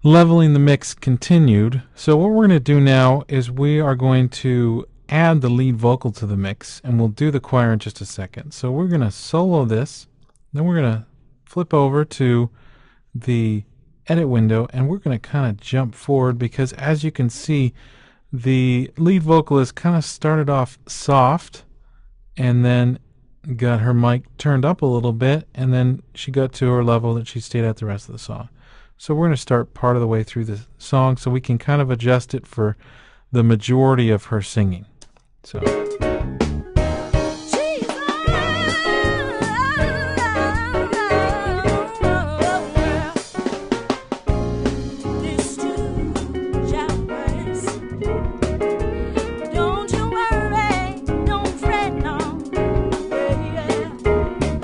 leveling the mix continued. So what we're going to do now is we are going to add the lead vocal to the mix, and we'll do the choir in just a second. So we're going to solo this, then we're going to flip over to the edit window, and we're going to kind of jump forward because as you can see, the lead vocalist kind of started off soft and then got her mic turned up a little bit, and then she got to her level that she stayed at the rest of the song. So we're going to start part of the way through the song so we can kind of adjust it for the majority of her singing. So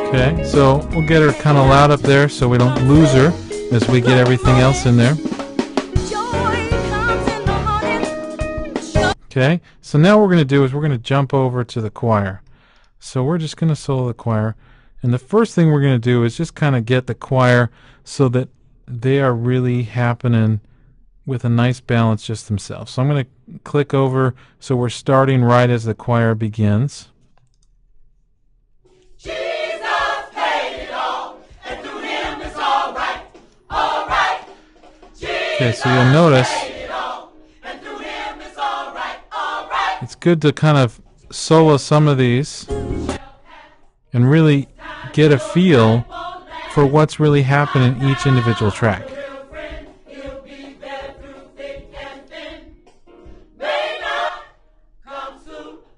okay, so we'll get her kind of loud up there so we don't lose her as we get everything else in there. Okay, so now what we're going to do is we're going to jump over to the choir. So we're just going to solo the choir. And the first thing we're going to do is just kind of get the choir so that they are really happening with a nice balance just themselves. So I'm going to click over so we're starting right as the choir begins. Okay, so you'll notice it's good to kind of solo some of these and really get a feel for what's really happening in each individual track.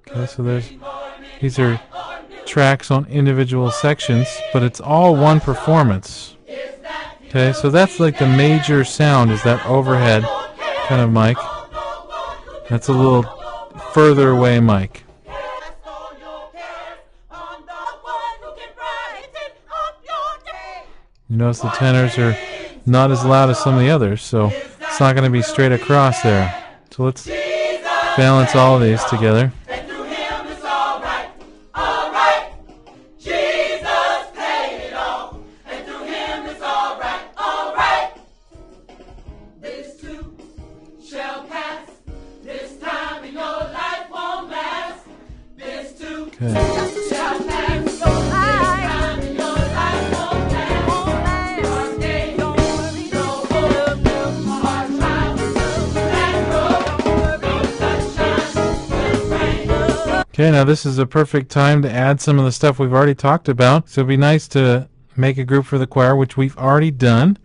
Okay, so these are tracks on individual sections, but it's all one performance. Okay, so that's like the major sound is that overhead kind of mic. That's a little further away mic. You notice the tenors are not as loud as some of the others, so it's not going to be straight across there. So let's balance all of these together. Okay, now this is a perfect time to add some of the stuff we've already talked about. So it'd be nice to make a group for the choir, which we've already done.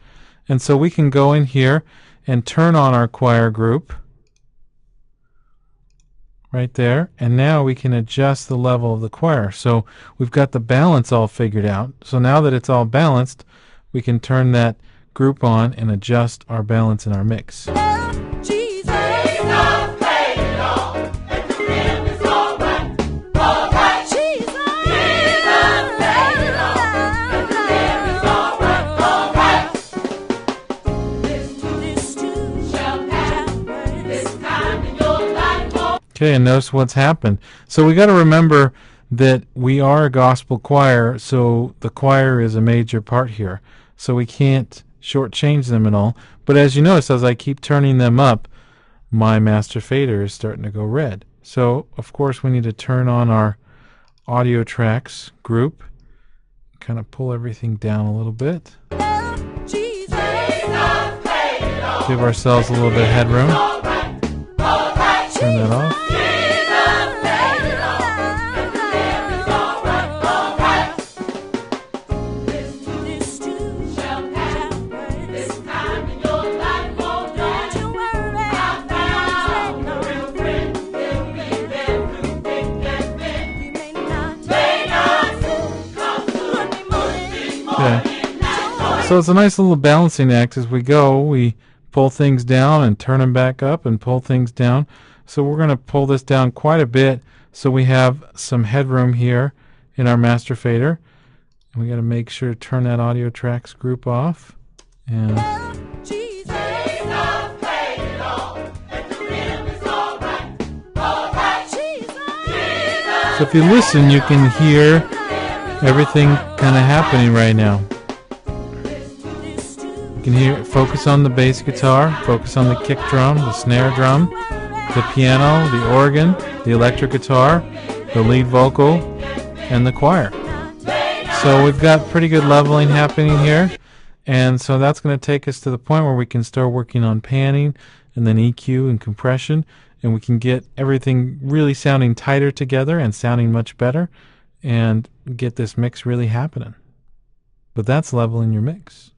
And so we can go in here and turn on our choir group right there. And now we can adjust the level of the choir. So we've got the balance all figured out. So now that it's all balanced, we can turn that group on and adjust our balance in our mix. Okay, and notice what's happened. So we got to remember that we are a gospel choir, so the choir is a major part here. So we can't shortchange them at all. But as you notice, as I keep turning them up, my master fader is starting to go red. So, of course, we need to turn on our audio tracks group. Kind of pull everything down a little bit. Give ourselves a little bit of headroom. Turn that off. So it's a nice little balancing act as we go. We pull things down and turn them back up and pull things down. So we're going to pull this down quite a bit so we have some headroom here in our master fader. And we got to make sure to turn that audio tracks group off. And so if you listen, you can hear everything kind of happening right now. can hear, focus on the bass guitar, focus on the kick drum, the snare drum, the piano, the organ, the electric guitar, the lead vocal, and the choir. So we've got pretty good leveling happening here, and so that's going to take us to the point where we can start working on panning and then EQ and compression, and we can get everything really sounding tighter together and sounding much better and get this mix really happening. But that's leveling your mix.